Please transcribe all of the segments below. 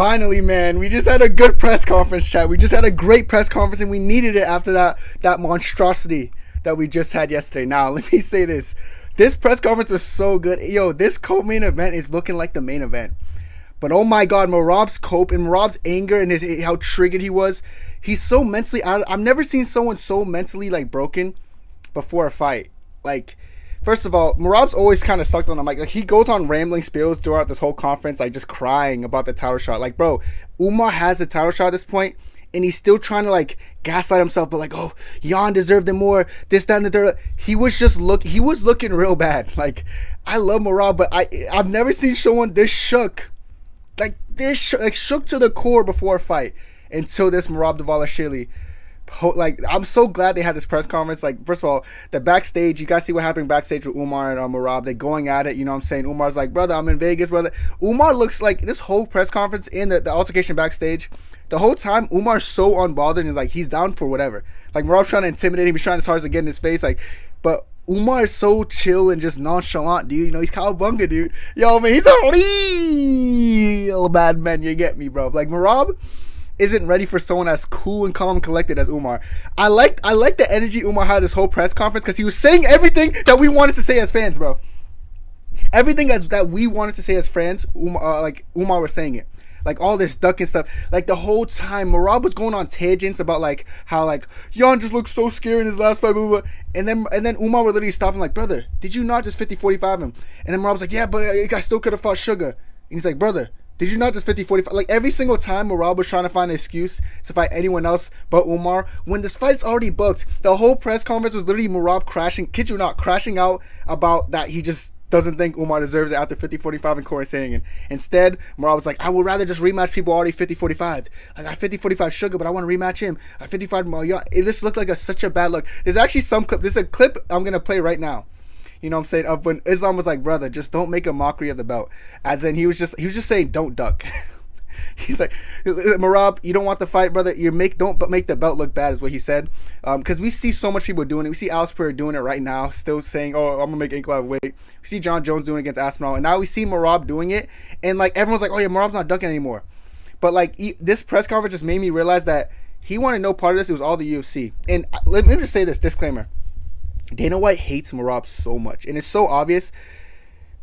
Finally, man, we just had a good press conference, chat. We just had a great press conference, and we needed it after that monstrosity that we just had yesterday. Now, let me say this. This press conference was so good. Yo, this co-main event is looking like the main event. But oh my God, Merab's cope and Merab's anger and how triggered he was. He's so mentally out. I've never seen someone so mentally like broken before a fight. Like, first of all, Merab's always kind of sucked on the mic. Like, he goes on rambling spills throughout this whole conference, like just crying about the title shot. Like, bro, Umar has the title shot at this point, and he's still trying to like gaslight himself, but like, oh, Jan deserved it more. This, that, and the third. He was looking real bad. Like, I love Merab, but I've never seen someone this shook. Like this, like shook to the core before a fight until this Merab Dvalishvili. Like, I'm so glad they had this press conference. Like, first of all, the backstage, you guys see what happened backstage with Umar and Merab. They're going at it, you know what I'm saying? Umar's like, brother, I'm in Vegas, brother. Umar looks like this whole press conference and the altercation backstage, the whole time, Umar's so unbothered and he's like, he's down for whatever. Like, Merab's trying to intimidate him. He's trying his hardest to get in his face. Like, but Umar is so chill and just nonchalant, dude. You know, he's cowabunga, dude. Yo, man, he's a real bad man. You get me, bro. Like, Merab isn't ready for someone as cool and calm and collected as Umar. I like the energy Umar had this whole press conference because he was saying everything that we wanted to say as fans, bro. Everything that we wanted to say as fans, Umar was saying it. Like, all this ducking stuff. Like, the whole time, Merab was going on tangents about, like, how, like, Jan just looked so scary in his last fight, blah, blah, blah. And then Umar would literally stop him, like, brother, did you not just 50-45 him? And then Merab was like, yeah, but I still could have fought Sugar. And he's like, brother, did you not just 50-45? Like, every single time Merab was trying to find an excuse to fight anyone else but Umar, when this fight's already booked, the whole press conference was literally Merab crashing, crashing out about that he just doesn't think Umar deserves it after 50-45 and Corey saying it. Instead, Merab was like, I would rather just rematch people already 50-45. I got 50-45 Sugar, but I want to rematch him. I 55 Jan. It just looked like such a bad look. There's actually some clip. There's a clip I'm going to play right now. You know what I'm saying? Of when Islam was like, brother, just don't make a mockery of the belt. As in, he was just saying, don't duck. He's like, Merab, you don't want the fight, brother. Don't make the belt look bad, is what he said. Because we see so much people doing it. We see Alice Pereira doing it right now, still saying, oh, I'm gonna make ankle out of weight. We see John Jones doing it against Aspinall, and now we see Merab doing it, and like everyone's like, oh yeah, Merab's not ducking anymore. But like this press conference just made me realize that he wanted no part of this. It was all the UFC. And let me just say this disclaimer: Dana White hates Merab so much, and it's so obvious.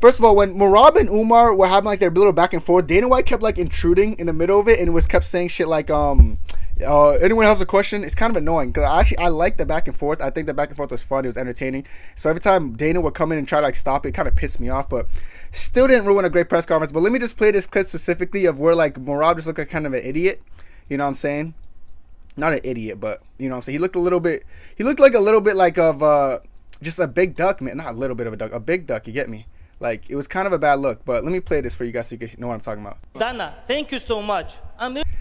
First of all, when Merab and Umar were having like their little back and forth, Dana White kept like intruding in the middle of it and kept saying shit like, anyone has a question? It's kind of annoying because I like the back and forth. I think the back and forth was fun. It was entertaining. So every time Dana would come in and try to like stop it, kind of pissed me off, but still didn't ruin a great press conference. But let me just play this clip specifically of where like Merab just looked like kind of an idiot. You know what I'm saying? Not an idiot, but you know what I'm saying? He looked like a little bit like of just a big duck, man. Not a little bit of a duck, a big duck, you get me? Like, it was kind of a bad look, but let me play this for you guys so you know what I'm talking about. Dana, thank you so much.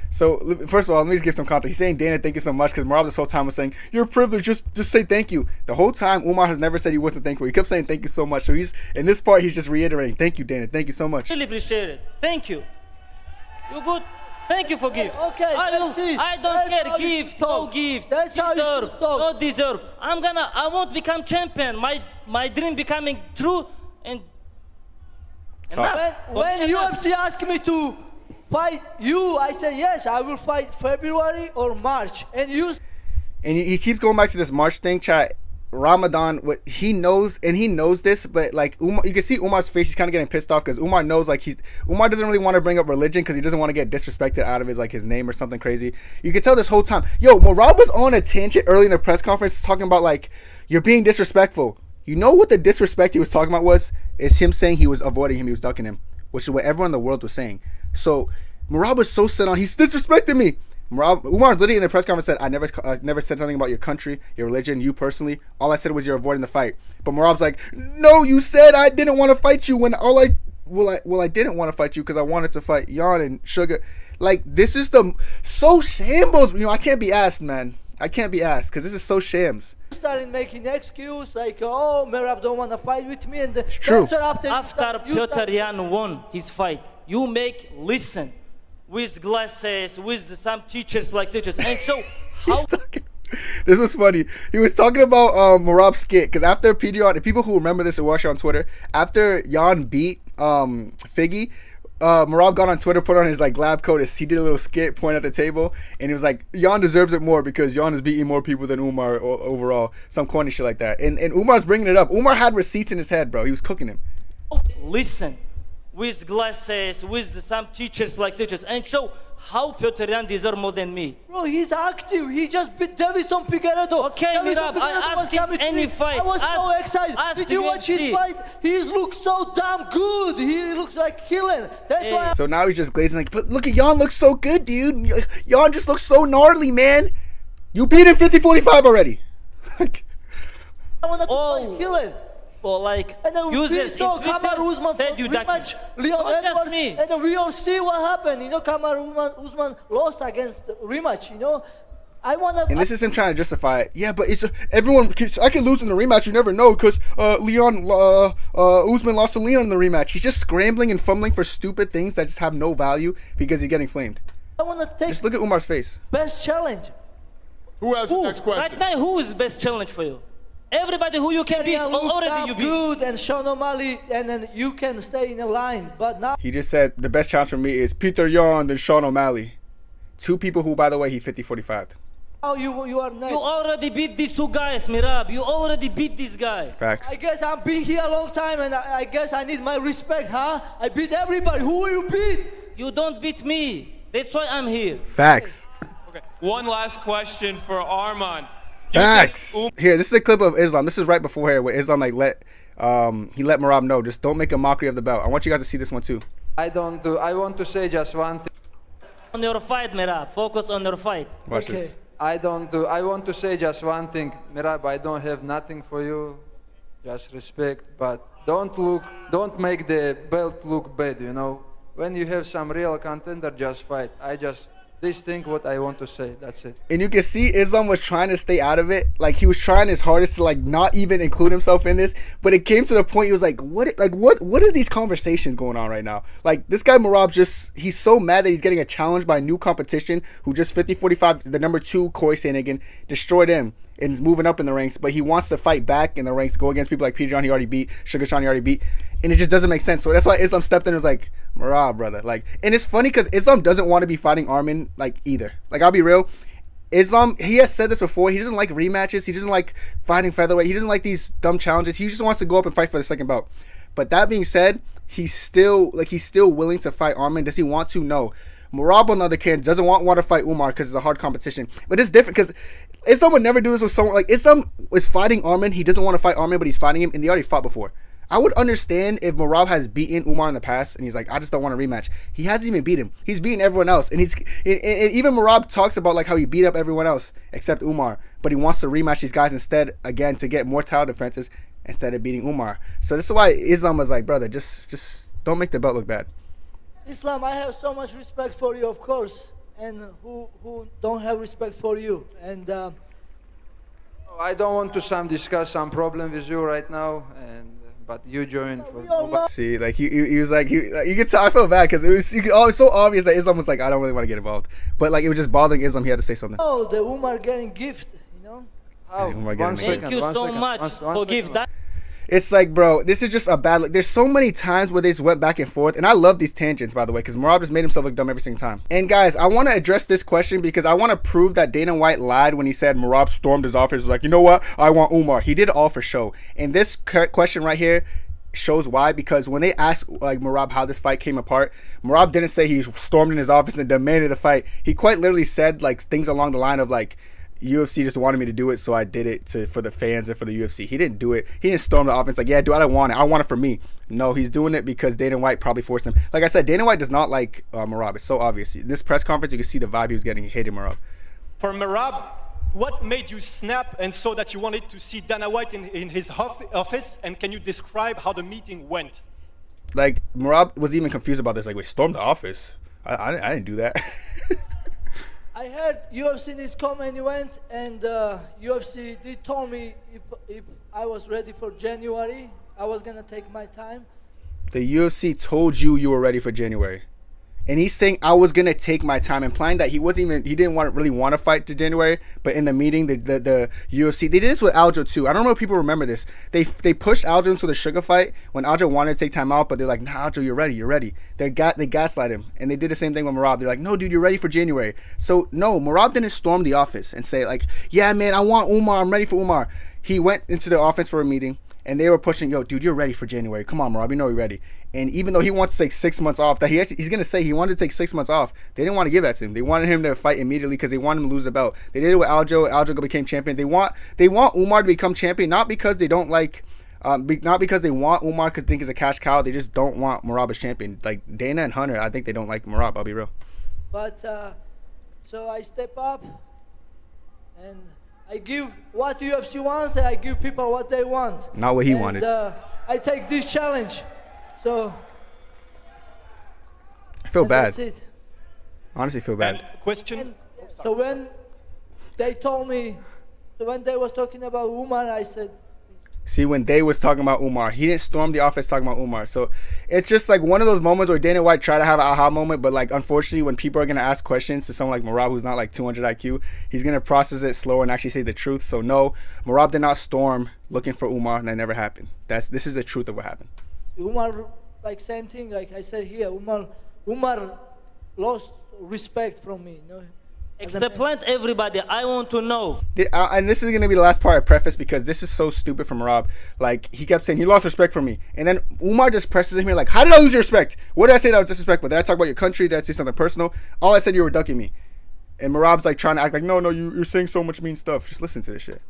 So, first of all, let me just give some context. He's saying, Dana, thank you so much, because Merab this whole time was saying, you're privileged, just say thank you. The whole time, Umar has never said he wasn't thankful. He kept saying thank you so much. So, in this part, he's just reiterating, thank you, Dana, thank you so much. Really appreciate it. Thank you. You good? Thank you for gift. Okay, I don't care. Gift, no gift. That's how you should talk. No deserve. I won't become champion. My dream becoming true and when UFC asked me to fight you, I said yes, I will fight February or March. And he keeps going back to this March thing, chat. Ramadan, what he knows, and he knows this, but like Umar, you can see Umar's face. He's kind of getting pissed off because Umar knows, like Umar doesn't really want to bring up religion because he doesn't want to get disrespected out of his name or something crazy. You can tell this whole time. Yo, Merab was on a tangent early in the press conference talking about like you're being disrespectful. You know what the disrespect he was talking about was? Is him saying he was avoiding him, he was ducking him, which is what everyone in the world was saying. So Merab was so set on, he's disrespecting me. Umar literally in the press conference said, I never said something about your country, your religion, you personally. All I said was you're avoiding the fight. But Merab's like, no, you said I didn't want to fight you when I didn't want to fight you because I wanted to fight Jan and Sugar. Like, this is so shambles. You know, I can't be asked, man. I can't be asked because this is so shams. Started making excuse like, oh, Merab don't want to fight with me, and it's true. After Piotr Jan won his fight, you listen with glasses, with some teachers, and so how. This was funny. He was talking about Merab's skit because after Peter, the people who remember this and watch it on Twitter, after Jan beat Figgy, Merab got on Twitter, put on his like lab coat. He did a little skit, point at the table, and he was like, "Jan deserves it more because Jan is beating more people than Umar overall." Some corny shit like that. And Umar's bringing it up. Umar had receipts in his head, bro. He was cooking him. Listen, with glasses, with some teachers, and show how Piotr Jan deserves more than me. Bro, he's active. He just beat Davison Figueiredo. Okay, Merab, I asked him any fight. I was so excited. Did you watch his fight? He looks so damn good. He looks like killing. That's why. So now he's just glazing like, but look at Jan looks so good, dude. Jan just looks so gnarly, man. You beat him 50-45 already. I want to fight killing. For like and then users we saw in Twitter Kamaru Usman said you rematch Leon not Edwards, just me. and then we all see what happened. You know, Kamaru Usman lost against rematch. You know, I want to. And this is him trying to justify it. Yeah, but it's everyone. I can lose in the rematch. You never know because Usman lost to Leon in the rematch. He's just scrambling and fumbling for stupid things that just have no value because he's getting flamed. I want to take. Just look at Umar's face. Best challenge. Who has the next question? Right now, who is best challenge for you? Everybody who you can beat already you beat. Good and Sean O'Malley, and then you can stay in a line. But now he just said the best challenge for me is Peter Yan and Sean O'Malley, two people who, by the way, he 50-45. now you are next. You already beat these two guys, Merab. You already beat these guys. Facts. I guess I've been here a long time, and I guess I need my respect, huh? I beat everybody. Who will you beat? You don't beat me. That's why I'm here. Facts. Okay. One last question for Arman. Facts. Here, this is a clip of Islam. This is right before here, where Islam like let Merab know, just don't make a mockery of the belt. I want you guys to see this one too. I want to say just one thing. On your fight, Merab. Focus on your fight. Watch this. I want to say just one thing. Merab, I don't have nothing for you. Just respect, but don't make the belt look bad, you know. When you have some real contender, just fight. This thing what I want to say, that's it. And you can see Islam was trying to stay out of it. Like he was trying his hardest to like not even include himself in this. But it came to the point he was like, what are these conversations going on right now? Like this guy Merab he's so mad that he's getting a challenge by a new competition who just 50-45, the number 2 Corey Sandhagen, destroyed him and is moving up in the ranks. But he wants to fight back in the ranks, go against people like Peter John he already beat, Sugar Sean he already beat. And it just doesn't make sense. So that's why Islam stepped in and was like, Merab, brother. Like, and it's funny because Islam doesn't want to be fighting Arman, like, either. Like, I'll be real. Islam, he has said this before. He doesn't like rematches. He doesn't like fighting featherweight. He doesn't like these dumb challenges. He just wants to go up and fight for the second belt. But that being said, he's still willing to fight Arman. Does he want to? No. Merab, on the other hand, doesn't want to fight Umar because it's a hard competition. But it's different because Islam would never do this with someone. Like, Islam is fighting Arman. He doesn't want to fight Arman, but he's fighting him, and they already fought before. I would understand if Merab has beaten Umar in the past and he's like, I just don't want a rematch. He hasn't even beat him. He's beaten everyone else. And even Merab talks about like how he beat up everyone else except Umar. But he wants to rematch these guys instead, again, to get more title defenses instead of beating Umar. So this is why Islam was like, brother, just don't make the belt look bad. Islam, I have so much respect for you, of course. And who don't have respect for you. And I don't want to discuss some problem with you right now, but you joined for. See, like he was like you could tell. I feel bad because it was so obvious that Islam was like, I don't really want to get involved, but like it was just bothering Islam. He had to say something. Oh, the Umar getting gift, you know. How? Thank you so much for gift. It's like, bro, this is just a bad look. There's so many times where they just went back and forth. And I love these tangents, by the way, because Merab just made himself look dumb every single time. And guys, I want to address this question because I want to prove that Dana White lied when he said Merab stormed his office. Was like, you know what? I want Umar. He did it all for show. And this question right here shows why, because when they asked like Merab how this fight came apart, Merab didn't say he stormed in his office and demanded the fight. He quite literally said like things along the line of like, UFC just wanted me to do it, so I did it for the fans and for the UFC. He didn't do it. He didn't storm the offense like, yeah, dude, I don't want it. I want it for me. No, he's doing it because Dana White probably forced him. Like I said, Dana White does not like Merab. It's so obvious. In this press conference, you can see the vibe he was getting. He hated Merab. For Merab, what made you snap and so that you wanted to see Dana White in his office? And can you describe how the meeting went? Like, Merab was even confused about this. Like, wait, storm the office? I didn't do that. I heard UFC needs come and he went, and UFC they told me if I was ready for January, I was gonna take my time. The UFC told you were ready for January. And he's saying I was gonna take my time, implying that he didn't really want to fight to January. But in the meeting, the UFC, they did this with Aljo too. I don't know if people remember this. They pushed Aljo into the Sugar fight when Aljo wanted to take time out, but they're like, nah, Aljo, you're ready. They gaslight him, and they did the same thing with Merab. They're like, no, dude, you're ready for January. So no, Merab didn't storm the office and say like, yeah, man, I want Umar. I'm ready for Umar. He went into the office for a meeting. And they were pushing, yo, dude, you're ready for January. Come on, Merab, you know you're ready. And even though he wants to take 6 months off, that he's going to say he wanted to take 6 months off, they didn't want to give that to him. They wanted him to fight immediately because they wanted him to lose the belt. They did it with Aljo. Aljo became champion. They want Umar to become champion, not because they don't like, not because they want Umar because they think he's a cash cow. They just don't want Merab as champion. Like Dana and Hunter, I think they don't like Merab. I'll be real. But so I step up and I give what UFC wants, and I give people what they want. Not what he wanted. I take this challenge. So I feel bad. That's it. Honestly, feel bad. And question. And so when they told me, so when they was talking about Umar, I said, See, when they was talking about Umar, he didn't storm the office talking about Umar. So it's just like one of those moments where Dana White tried to have an aha moment, but like unfortunately, when people are gonna ask questions to someone like Merab, who's not like 200 IQ, he's gonna process it slower and actually say the truth. So no, Merab did not storm looking for Umar, and that never happened. This is the truth of what happened. Umar, like same thing, like I said here, Umar lost respect from me. You know? Explain everybody. I want to know. And this is going to be the last part I preface because this is so stupid from Merab. Like, he kept saying, he lost respect from me. And then Umar just presses him here like, how did I lose your respect? What did I say that was disrespectful? Did I talk about your country? Did I say something personal? All I said, you were ducking me. And Merab's like trying to act like, no, you're saying so much mean stuff. Just listen to this shit.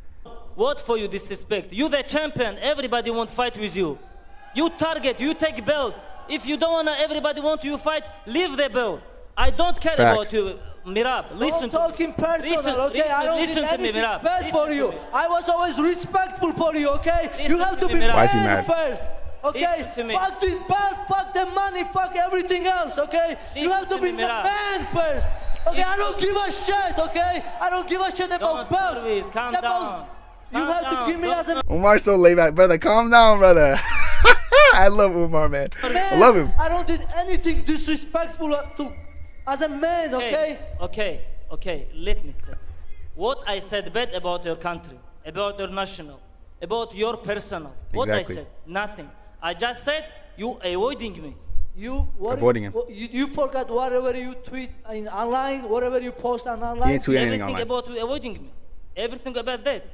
What for you disrespect? You the champion. Everybody want fight with you. You target. You take belt. If you don't wanna, everybody want you fight. Leave the belt. I don't care about you. Merab, listen to me. I'm talking personal, okay? I don't listen did anything Merab. bad for you. I was always respectful for you, okay? You have to be Why is he man mad? first, okay? Fuck this belt, fuck the money, fuck everything else, okay? You have to be the man first, okay? I don't give a shit, okay? I don't give a shit about belt. Calm down. You have to give me as a Umar's so laid back, brother. Calm down, brother. I love Umar, man. I love him. I don't did anything disrespectful to as a man, okay? Okay, let me say. What I said bad about your country, about your national, about your personal. What Exactly. I said? Nothing. I just said you avoiding me. Avoiding him. You forgot whatever you tweet in online, whatever you post on online. He didn't tweet anything Everything online. about you avoiding me. Everything about that.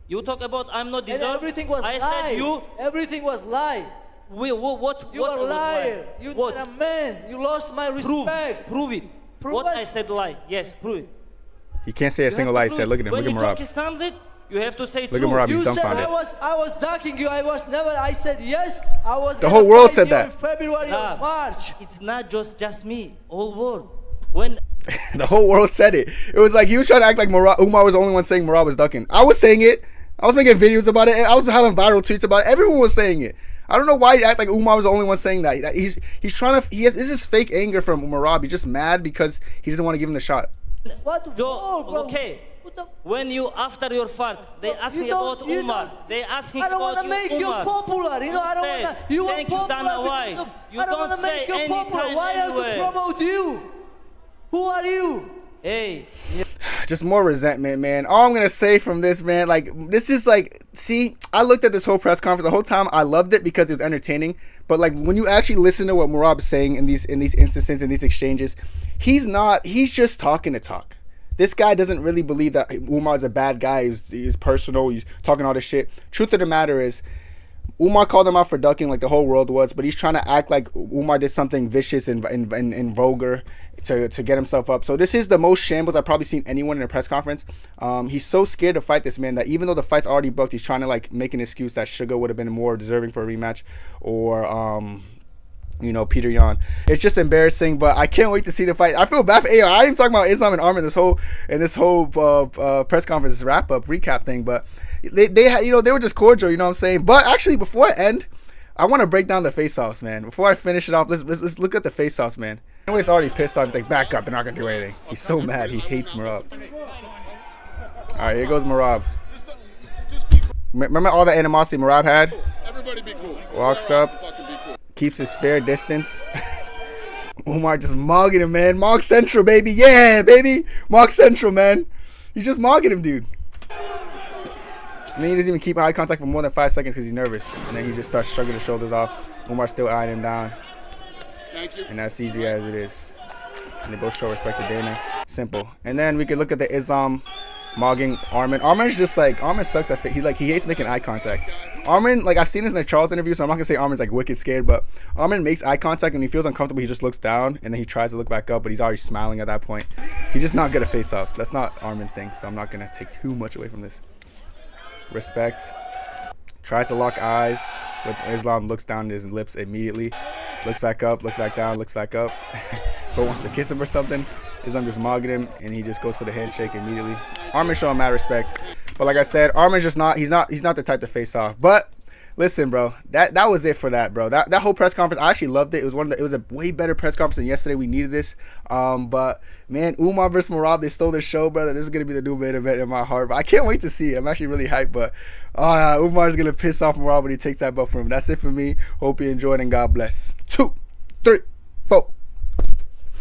You talk about I'm not And deserved. everything was I lie. said you. Everything was lie. What? You are a liar. You're What? not a man. You lost my respect. Prove it. Prove What it. I said lie. Yes, prove it. He can't say a single lie. He said, look at him. Look at When you Merab. talk something, you have to say Look at true. Merab. He's You said dumbfounded. I was ducking you. I was never. I said yes. I was. The gonna whole world fight said you that. In February or Merab, March. It's not just me. Whole world. When The whole world said it. It was like he was trying to act like Umar was the only one saying Merab was ducking. I was saying it. I was making videos about it. And I was having viral tweets about it. Everyone was saying it. I don't know why he act like Umar was the only one saying that. He's trying to. This is fake anger from Merab. He's just mad because he doesn't want to give him the shot. What? Joe, Oh, bro. okay. What the- When you after your fight, they asking about Umar. They asking I don't about want to make you Umar. popular. You know, I don't Say, want to. You want thank you, popular. Dana because White. of- You I don't want don't to make say you popular. anytime, Why I have anywhere. to promote you? Who are you? Hey, Just more resentment, man. All I'm gonna say from this, man, like this is like, see, I looked at this whole press conference the whole time. I loved it because it was entertaining. But like when you actually listen to what Merab is saying in these instances, in these exchanges, he's just talking to talk. This guy doesn't really believe that Umar's a bad guy. He's personal. He's talking all this shit. Truth of the matter is, Umar called him out for ducking like the whole world was, but he's trying to act like Umar did something vicious and vulgar to get himself up. So this is the most shambles I've probably seen anyone in a press conference. He's so scared to fight this man that even though the fight's already booked, he's trying to like make an excuse that Sugar would have been more deserving for a rematch, or Peter Yan. It's just embarrassing, but I can't wait to see the fight. I feel bad for AI. I ain't talking about Islam and Arm in this whole press conference wrap up recap thing, but they were just cordial, you know what I'm saying? But actually, before I end, I want to break down the face-offs, man. Before I finish it off, let's look at the face-offs, man. Anyway, it's already pissed off. He's like, back up. They're not gonna do anything. He's so mad. He hates Merab. All right, here goes Merab. Remember all the animosity Merab had? Everybody be cool. Walks up, Fucking be cool. keeps his fair distance. Umar just mogging him, man. Mog Central, baby. Yeah, baby. Mog Central, man. He's just mogging him, dude. And then he doesn't even keep eye contact for more than 5 seconds because he's nervous. And then he just starts shrugging his shoulders off. Umar's still eyeing him down. And that's easy as it is. And they both show respect to Dana. Simple. And then we could look at the Islam mogging Arman. Arman's just like, Arman sucks at he hates making eye contact. Arman, like I've seen this in the Charles interview, so I'm not gonna say Arman's like wicked scared, but Arman makes eye contact and he feels uncomfortable. He just looks down and then he tries to look back up, but he's already smiling at that point. He's just not good at face-offs. That's not Arman's thing, so I'm not gonna take too much away from this. Respect. Tries to lock eyes, but Islam looks down at his lips immediately. Looks back up, looks back down, looks back up. But wants to kiss him or something. Islam just mogging him, and he just goes for the handshake immediately. Arman showing mad respect, but like I said, Arman's just not. He's not the type to face off. But listen, bro, that was it for that, bro. That whole press conference, I actually loved it. It was a way better press conference than yesterday. We needed this. But man, Umar versus Merab, they stole the show, brother. This is gonna be the new main event in my heart. But I can't wait to see it. I'm actually really hyped. But Umar's gonna piss off Merab when he takes that belt from him. That's it for me. Hope you enjoyed and God bless. 2, 3, 4.